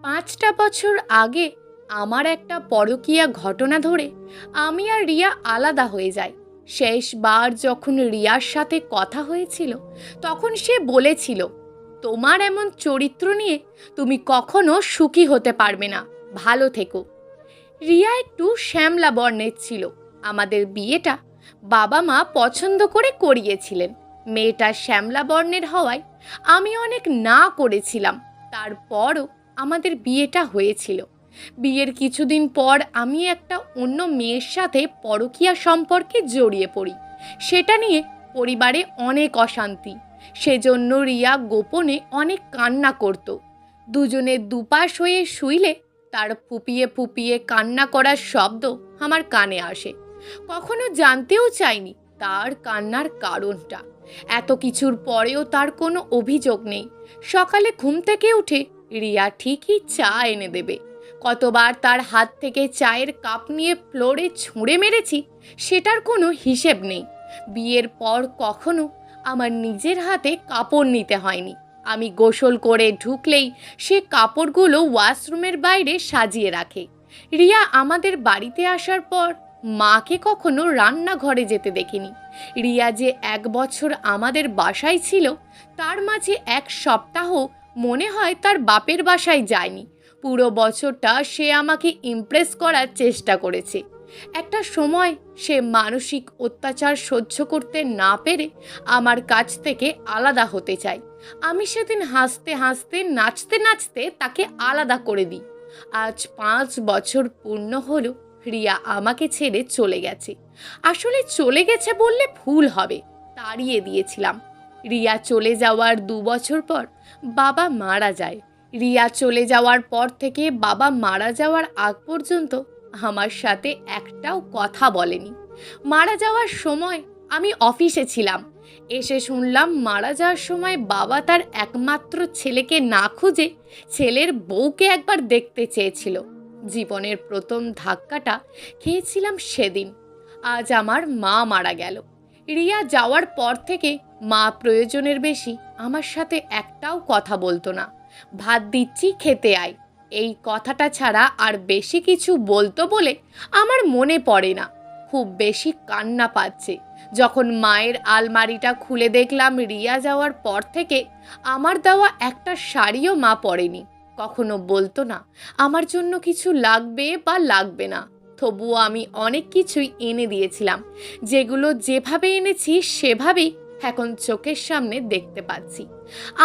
5টা বছর আগে আমার একটা পরকীয়া ঘটনা ধরে আমি আর রিয়া আলাদা হয়ে যাই। শেষবার যখন রিয়ার সাথে কথা হয়েছিল তখন সে বলেছিল, তোমার এমন চরিত্র নিয়ে তুমি কখনো সুখী হতে পারবে না, ভালো থেকো। রিয়া একটু শ্যামলা বর্ণের ছিল। আমাদের বিয়েটা বাবা মা পছন্দ করে করিয়েছিলেন। মেয়েটা শ্যামলা বর্ণের হওয়ায় আমি অনেক না করেছিলাম, তারপরও আমাদের বিয়েটা হয়েছিল। বিয়ের কিছুদিন পর আমি একটা অন্য মেয়ের সাথে পরকীয়া সম্পর্কে জড়িয়ে পড়ি। সেটা নিয়ে পরিবারে অনেক অশান্তি। সেজন্য রিয়া গোপনে অনেক কান্না করত। দুজনে দুপাশ হয়ে শুইলে তার ফুপিয়ে ফুপিয়ে কান্না করার শব্দ আমার কানে আসে। কখনো জানতেও চাইনি তার কান্নার কারণটা। এত কিছুর পরেও তার কোনো অভিযোগ নেই। সকালে ঘুম থেকে উঠে রিয়া ঠিকই চা এনে দেবে। কতবার তার হাত থেকে চায়ের কাপ নিয়ে ফ্লোরে ছুঁড়ে মেরেছি সেটার কোনো হিসেব নেই। বিয়ের পর কখনো আমার নিজের হাতে কাপড় নিতে হয়নি। আমি গোসল করে ঢুকলেই সে কাপড়গুলো ওয়াশরুমের বাইরে সাজিয়ে রাখে। রিয়া আমাদের বাড়িতে আসার পর মাকে কখনো রান্নাঘরে যেতে দেখিনি। রিয়া যে 1 বছর আমাদের বাসায় ছিল তার মাঝে 1 সপ্তাহ মনে হয় তার বাপের বাসায় যায়নি। পুরো বছরটা সে আমাকে ইমপ্রেস করার চেষ্টা করেছে। একটা সময় সে মানসিক অত্যাচার সহ্য করতে না পেরে আমার কাছ থেকে আলাদা হতে চায়। আমি সেদিন হাসতে হাসতে নাচতে নাচতে তাকে আলাদা করে দিই। আজ 5 বছর পূর্ণ হলো রিয়া আমাকে ছেড়ে চলে গেছে। আসলে চলে গেছে বললে ভুল হবে, তাড়িয়ে দিয়েছিলাম। রিয়া চলে যাওয়ার 2 বছর পর বাবা মারা যায়। রিয়া চলে যাওয়ার পর থেকে বাবা মারা যাওয়ার আগ পর্যন্ত আমার সাথে একটাও কথা বলেনি। মারা যাওয়ার সময় আমি অফিসে ছিলাম। এসে শুনলাম মারা যাওয়ার সময় বাবা তার একমাত্র ছেলেকে না খুঁজে ছেলের বউকে একবার দেখতে চেয়েছিল। জীবনের প্রথম ধাক্কাটা খেয়েছিলাম সেদিন। আজ আমার মা মারা গেল। রিয়া যাওয়ার পর থেকে মা প্রয়োজনের বেশি আমার সাথে একটাও কথা বলতো না। ভাত দিচ্ছি খেতে আয়, এই কথাটা ছাড়া আর বেশি কিছু বলতো বলে আমার মনে পড়ে না। খুব বেশি কান্না পাচ্ছে যখন মায়ের আলমারিটা খুলে দেখলাম রিয়া যাওয়ার পর থেকে আমার দেওয়া একটা শাড়িও মা পরেনি। কখনো বলতো না আমার জন্য কিছু লাগবে বা লাগবে না, তবুও আমি অনেক কিছুই এনে দিয়েছিলাম, যেগুলো যেভাবে এনেছি সেভাবেই এখন চোখের সামনে দেখতে পাচ্ছি।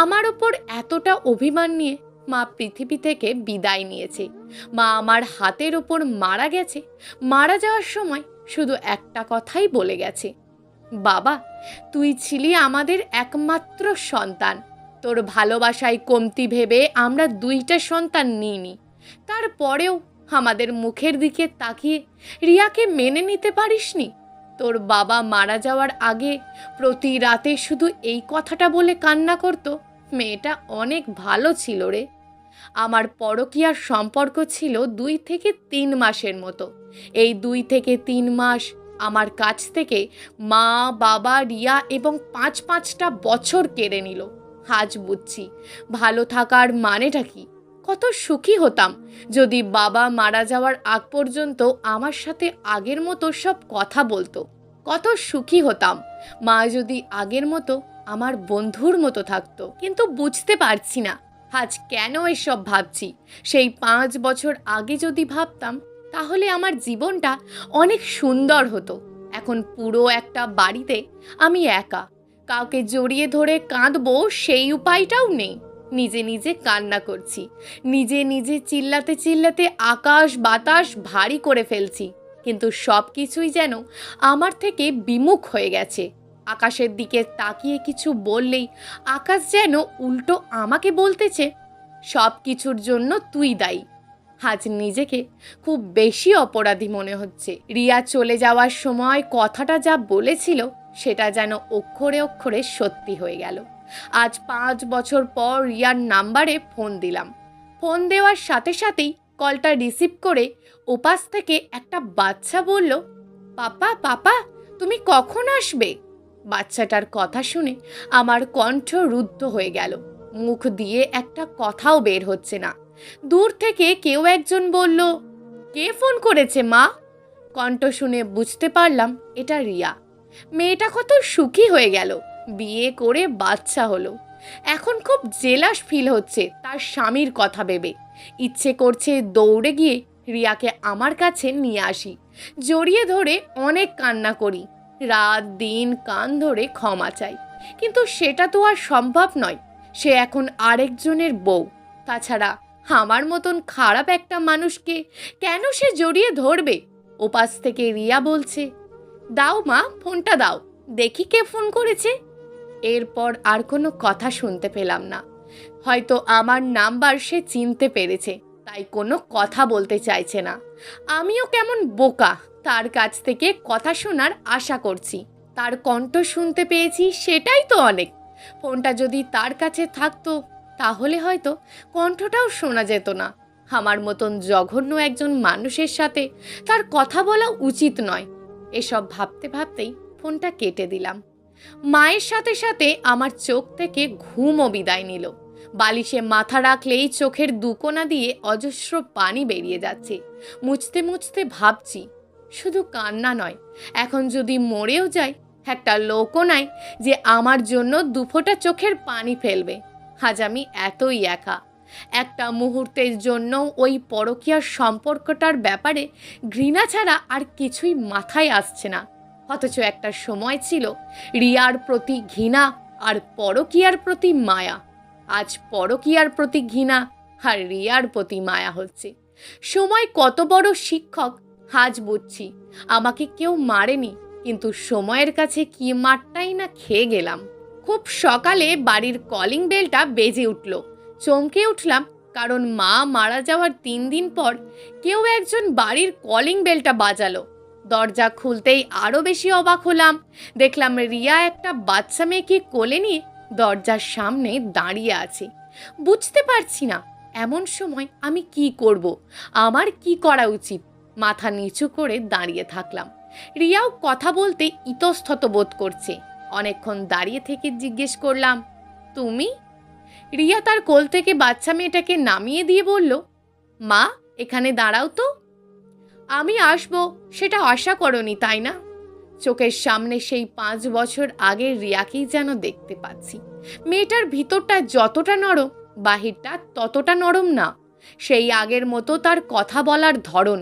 আমার ওপর এতটা অভিমান নিয়ে মা পৃথিবী থেকে বিদায় নিয়েছে। মা আমার হাতের ওপর মারা গেছে। মারা যাওয়ার সময় শুধু একটা কথাই বলে গেছে, বাবা তুই ছিলি আমাদের একমাত্র সন্তান, তোর ভালোবাসায় কমতি ভেবে আমরা 2টা সন্তান নিইনি। তারপরেও আমাদের মুখের দিকে তাকিয়ে রিয়াকে মেনে নিতে পারিসনি। তোর বাবা মারা যাওয়ার আগে প্রতি রাতে শুধু এই কথাটা বলে কান্না করত, মেয়েটা অনেক ভালো ছিল রে। আমার পরকীয়ার সম্পর্ক ছিল 2 থেকে 3 মাসের মতো। এই 2 থেকে 3 মাস আমার কাছ থেকে মা বাবা রিয়া এবং 5-5টা বছর কেড়ে নিল। আজ বুঝছি ভালো থাকার মানেটা কি। কত সুখী হতাম যদি বাবা মারা যাওয়ার আগ পর্যন্ত আমার সাথে আগের মতো সব কথা বলতো। কত সুখী হতাম মা যদি আগের মতো আমার বন্ধুর মতো থাকতো। কিন্তু বুঝতে পারছি না আজ কেন এসব ভাবছি। সেই 5 বছর আগে যদি ভাবতাম তাহলে আমার জীবনটা অনেক সুন্দর হতো। এখন পুরো একটা বাড়িতে আমি একা, কাউকে জড়িয়ে ধরে কাঁদবো সেই উপায়টাও নেই। নিজে নিজে কান্না করছি, নিজে নিজে চিল্লাতে চিল্লাতে আকাশ বাতাস ভারী করে ফেলছি, কিন্তু সব কিছুই যেন আমার থেকে বিমুখ হয়ে গেছে। আকাশের দিকে তাকিয়ে কিছু বললেই আকাশ যেন উল্টো আমাকে বলতেছে, সব কিছুর জন্য তুই দায়ী। আজ নিজেকে খুব বেশি অপরাধী মনে হচ্ছে। রিয়া চলে যাওয়ার সময় কথাটা যা বলেছিল সেটা যেন অক্ষরে অক্ষরে সত্যি হয়ে গেল। আজ 5 বছর পর রিয়ার নাম্বারে ফোন দিলাম। ফোন দেওয়ার সাথে সাথেই কলটা রিসিভ করে ওপাশ থেকে একটা বাচ্চা বলল, পাপা পাপা তুমি কখন আসবে? বাচ্চাটার কথা শুনে আমার কণ্ঠ রুদ্ধ হয়ে গেল। মুখ দিয়ে একটা কথাও বের হচ্ছে না। দূর থেকে কেউ একজন বলল, কে ফোন করেছে মা? কণ্ঠ শুনে বুঝতে পারলাম এটা রিয়া। মেয়েটা কত সুখী হয়ে গেল, বিয়ে করে বাচ্চা হলো। এখন খুব জেলাস ফিল হচ্ছে তার স্বামীর কথা ভেবে। ইচ্ছে করছে দৌড়ে গিয়ে রিয়াকে আমার কাছে নিয়ে আসি, জড়িয়ে ধরে অনেক কান্না করি, রাত দিন কান ধরে ক্ষমা চাই। কিন্তু সেটা তো আর সম্ভব নয়। সে এখন আরেকজনের বউ। তাছাড়া আমার মতন খারাপ একটা মানুষকে কেন সে জড়িয়ে ধরবে? ওপাশ থেকে রিয়া বলছে, দাও মা, ফোনটা দাও, দেখি কে ফোন করেছে। এরপর আর কোনো কথা শুনতে পেলাম না। হয়তো আমার নাম্বার সে চিনতে পেরেছে, তাই কোনো কথা বলতে চাইছে না। আমিও কেমন বোকা, তার কাছ থেকে কথা শোনার আশা করছি। তার কণ্ঠ শুনতে পেয়েছি, সেটাই তো অনেক। ফোনটা যদি তার কাছে থাকতো তাহলে হয়তো কণ্ঠটাও শোনা যেত না। আমার মতন জঘন্য একজন মানুষের সাথে তার কথা বলা উচিত নয়। এসব ভাবতে ভাবতেই ফোনটা কেটে দিলাম। মায়ের সাথে সাথে আমার চোখ থেকে ঘুমও বিদায় নিল। বালিশে মাথা রাখলেই চোখের দুকোনা দিয়ে অজস্র পানি বেরিয়ে যাচ্ছে। মুছতে মুছতে ভাবছি, শুধু কান্না নয়, এখন যদি মরেও যাই, একটা লোকও নাই যে আমার জন্য দুফোঁটা চোখের পানি ফেলবে। আজ আমি এতই একা। একটা মুহূর্তের জন্য ওই পরকীয়ার সম্পর্কটার ব্যাপারে ঘৃণা ছাড়া আর কিছুই মাথায় আসছে না। অথচ একটা সময় ছিল রিয়ার প্রতি ঘৃণা আর পরকীয়ার প্রতি মায়া। আজ পরকীয়ার প্রতি ঘৃণা আর রিয়ার প্রতি মায়া হচ্ছে। সময় কত বড় শিক্ষক আজ বুঝছি। আমাকে কেউ মারেনি, কিন্তু সময়ের কাছে কি মারটাই না খেয়ে গেলাম। খুব সকালে বাড়ির কলিং বেলটা বেজে উঠল। চমকে উঠলাম, কারণ মা মারা যাওয়ার 3 দিন পর কেউ একজন বাড়ির কলিং বেলটা বাজালো। দরজা খুলতেই আরও বেশি অবাক হলাম। দেখলাম রিয়া একটা বাচ্চা মেয়েকে কোলে নিয়ে দরজার সামনে দাঁড়িয়ে আছে। বুঝতে পারছি না এমন সময় আমি কি করব, আমার কি করা উচিত। মাথা নিচু করে দাঁড়িয়ে থাকলাম। রিয়াও কথা বলতে ইতস্তত বোধ করছে। অনেকক্ষণ দাঁড়িয়ে থেকে জিজ্ঞেস করলাম, তুমি? রিয়া তার কোল থেকে বাচ্চা মেয়েটাকে নামিয়ে দিয়ে বলল, মা, এখানে দাঁড়াও তো। আমি আসবো সেটা আশা করনি, তাই না? চোখের সামনে সেই 5 বছর আগের রিয়াকেই যেন দেখতে পাচ্ছি। মেয়েটার ভিতরটা যতটা নরম, বাহিরটা ততটা নরম না। সেই আগের মতো তার কথা বলার ধরন।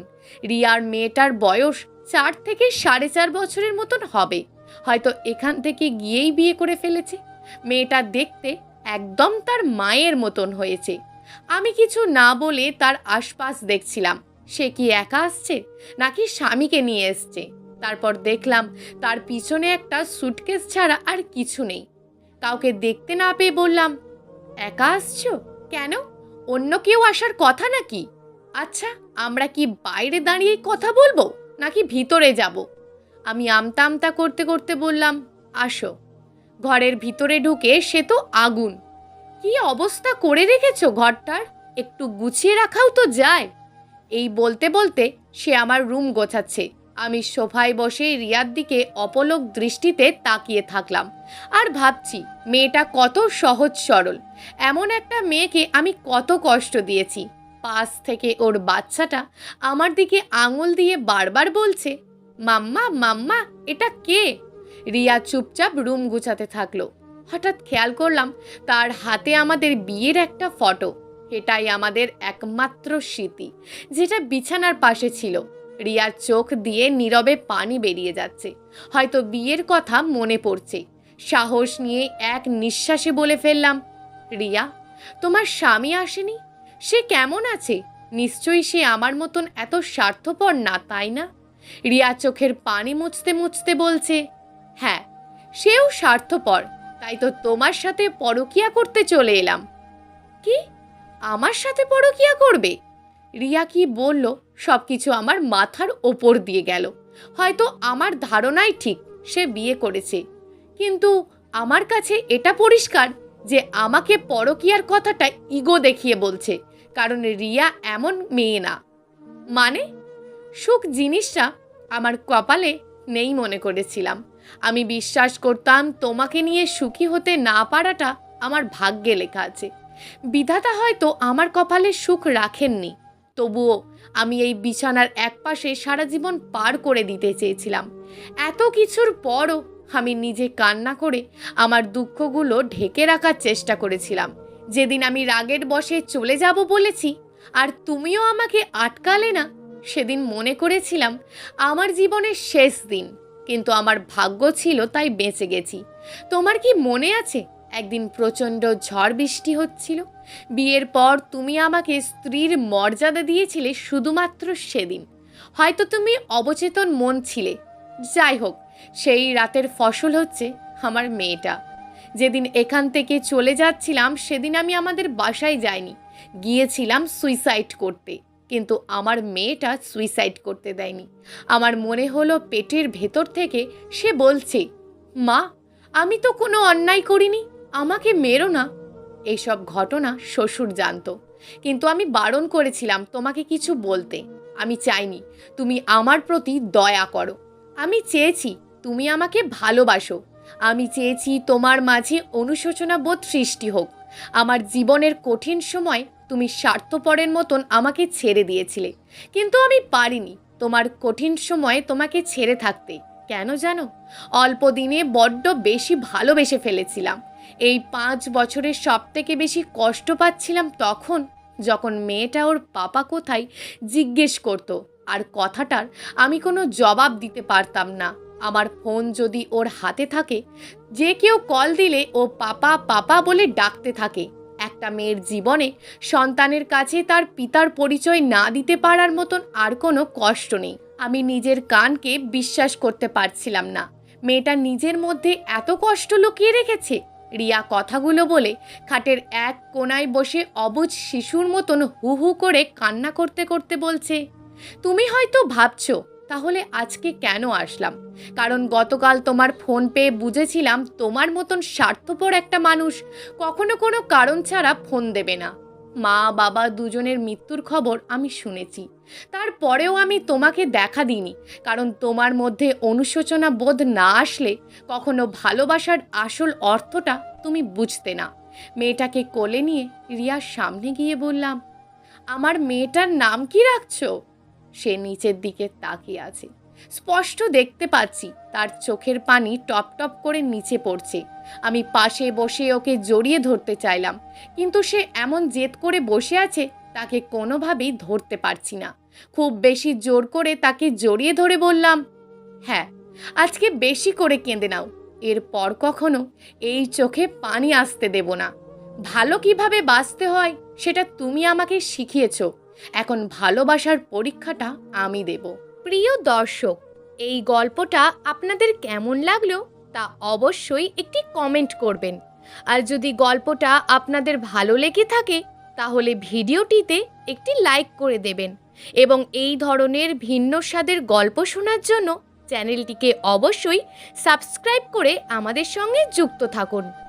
রিয়ার মেয়েটার বয়স 4 থেকে 4.5 বছরের মতন হবে। হয়তো এখান থেকে গিয়েই বিয়ে করে ফেলেছে। মেয়েটা দেখতে একদম তার মায়ের মতন হয়েছে। আমি কিছু না বলে তার আশপাশ দেখছিলাম। সে কি একা আসছে নাকি স্বামীকে নিয়ে এসছে? তারপর দেখলাম তার পিছনে একটা সুটকেস ছাড়া আর কিছু নেই। কাউকে দেখতে না পেয়ে বললাম, একা আসছো কেন? অন্য কেউ আসার কথা নাকি? আচ্ছা, আমরা কি বাইরে দাঁড়িয়ে কথা বলবো নাকি ভিতরে যাব? আমি আমতা আমতা করতে করতে বললাম, আসো। ঘরের ভিতরে ঢুকে সে তো আগুন। কি অবস্থা করে রেখেছো ঘরটার, একটু গুছিয়ে রাখাও তো যায়। এই বলতে বলতে সে আমার রুম গোছাচ্ছে। আমি সোফায় বসে রিয়ার দিকে অপলক দৃষ্টিতে তাকিয়ে থাকলাম আর ভাবছি, মেয়েটা কত সহজ সরল। এমন একটা মেয়েকে আমি কত কষ্ট দিয়েছি। পাশ থেকে ওর বাচ্চাটা আমার দিকে আঙুল দিয়ে বারবার বলছে, মাম্মা মাম্মা, এটা কে? রিয়া চুপচাপ রুম গুছাতে থাকলো। হঠাৎ খেয়াল করলাম তার হাতে আমাদের বিয়ের একটা ফটো। এটাই আমাদের একমাত্র স্মৃতি, যেটা বিছানার পাশে ছিল। রিয়ার চোখ দিয়ে নীরবে পানি বেরিয়ে যাচ্ছে। হয়তো বিয়ের কথা মনে পড়ছে। সাহস নিয়ে এক নিঃশ্বাসে বলে ফেললাম, রিয়া, তোমার স্বামী আসেনি? সে কেমন আছে? নিশ্চয়ই সে আমার মতন এত স্বার্থপর না, তাই না? রিয়া চোখের পানি মুছতে মুছতে বলছে, হ্যাঁ, সেও স্বার্থপর, তাই তো তোমার সাথে পরকীয়া করতে চলে এলাম। কি? আমার সাথে পরকীয়া করবে? রিয়া কি বলল সব কিছু আমার মাথার ওপর দিয়ে গেল। হয়তো আমার ধারণাই ঠিক, সে বিয়ে করেছে। কিন্তু আমার কাছে এটা পরিষ্কার যে আমাকে পরকীয়ার কথাটা ইগো দেখিয়ে বলছে, কারণ রিয়া এমন মেয়ে না। মানে সুখ জিনিসটা আমার কপালে নেই মনে করেছিলাম। আমি বিশ্বাস করতাম তোমাকে নিয়ে সুখী হতে না পারাটা আমার ভাগ্যে লেখা আছে। বিধাতা হয়তো আমার কপালে সুখ রাখেননি, তবুও আমি এই বিছানার একপাশে সারা জীবন পার করে দিতে চেয়েছিলাম। এত কিছুর পরও আমি নিজে কান্না করে আমার দুঃখগুলো ঢেকে রাখার চেষ্টা করেছিলাম। যেদিন আমি রাগের বশে চলে যাব বলেছি আর তুমিও আমাকে আটকালে না, সেদিন মনে করেছিলাম আমার জীবনের শেষ দিন, কিন্তু আমার ভাগ্য ছিল তাই বেঁচে গেছি। তোমার কি মনে আছে একদিন প্রচণ্ড ঝড় বৃষ্টি হচ্ছিল? বিয়ের পর তুমি আমাকে স্ত্রীর মর্যাদা দিয়েছিলে শুধুমাত্র সেদিন। হয়তো তুমি অবচেতন মন ছিলে। যাই হোক, সেই রাতের ফসল হচ্ছে আমার মেয়েটা। যেদিন এখান থেকে চলে যাচ্ছিলাম সেদিন আমি আমাদের বাসায় যাইনি, গিয়েছিলাম সুইসাইড করতে, কিন্তু আমার মেয়েটা সুইসাইড করতে দেয়নি। আমার মনে হলো পেটের ভেতর থেকে সে বলছে, মা আমি তো কোনো অন্যায় করিনি, আমাকে মেরো না। এইসব ঘটনা শ্বশুর জানতো, কিন্তু আমি বারণ করেছিলাম তোমাকে কিছু বলতে। আমি চাইনি তুমি আমার প্রতি দয়া করো। আমি চেয়েছি তুমি আমাকে ভালোবাসো। আমি চেয়েছি তোমার মাঝে অনুশোচনা বোধ সৃষ্টি হোক। আমার জীবনের কঠিন সময় তুমি স্বার্থপরের মতন আমাকে ছেড়ে দিয়েছিলে, কিন্তু আমি পারিনি তোমার কঠিন সময়ে তোমাকে ছেড়ে থাকতে। কেন জানো? অল্প দিনে বড্ড বেশি ভালোবেসে ফেলেছিলাম। এই 5 বছরের সব থেকে বেশি কষ্ট পাচ্ছিলাম তখন, যখন মেয়েটা ওর পাপা কোথায় জিজ্ঞেস করতো, আর কথাটার আমি কোনো জবাব দিতে পারতাম না। আমার ফোন যদি ওর হাতে থাকে, যে কেউ কল দিলে ও পাপা পাপা বলে ডাকতে থাকে। একটা মেয়ের জীবনে সন্তানের কাছে তার পিতার পরিচয় না দিতে পারার মতন আর কোনো কষ্ট নেই। আমি নিজের কানকে বিশ্বাস করতে পারছিলাম না। মেয়েটা নিজের মধ্যে এত কষ্ট লুকিয়ে রেখেছে। রিয়া কথাগুলো বলে খাটের এক কোনায় বসে অবুঝ শিশুর মতন হু হু করে কান্না করতে করতে বলছে, তুমি হয়তো ভাবছো তাহলে আজকে কেন আসলাম, কারণ গতকাল তোমার ফোন পেয়ে বুঝেছিলাম তোমার মতন স্বার্থপর একটা মানুষ কখনো কোনো কারণ ছাড়া ফোন দেবে না। মা বাবা দুজনের মৃত্যুর খবর আমি শুনেছি, তারপরেও আমি তোমাকে দেখা দিইনি, কারণ তোমার মধ্যে অনুশোচনা বোধ না আসলে কখনো ভালোবাসার আসল অর্থটা তুমি বুঝতে না। মেয়েটাকে কোলে নিয়ে রিয়ার সামনে গিয়ে বললাম, আমার মেয়েটার নাম কি রাখছো? সে নিচের দিকে তাকিয়ে আছে। স্পষ্ট দেখতে পাচ্ছি তার চোখের পানি টপ টপ করে নিচে পড়ছে। আমি পাশে বসে ওকে জড়িয়ে ধরতে চাইলাম, কিন্তু সে এমন জেদ করে বসে আছে তাকে কোনোভাবেই ধরতে পারছি না। খুব বেশি জোর করে তাকে জড়িয়ে ধরে বললাম, হ্যাঁ আজকে বেশি করে কেঁদে নাও, এরপর কখনো এই চোখে পানি আসতে দেব না। ভালো কিভাবে বাঁচতে হয় সেটা তুমি আমাকে শিখিয়েছো, এখন ভালোবাসার পরীক্ষাটা আমি দেব। প্রিয় দর্শক, এই গল্পটা আপনাদের কেমন লাগলো তা অবশ্যই একটি কমেন্ট করবেন। আর যদি গল্পটা আপনাদের ভালো লেগে থাকে তাহলে ভিডিওটিতে একটি লাইক করে দেবেন, এবং এই ধরনের ভিন্ন স্বাদের গল্প শোনার জন্য চ্যানেলটিকে অবশ্যই সাবস্ক্রাইব করে আমাদের সঙ্গে যুক্ত থাকুন।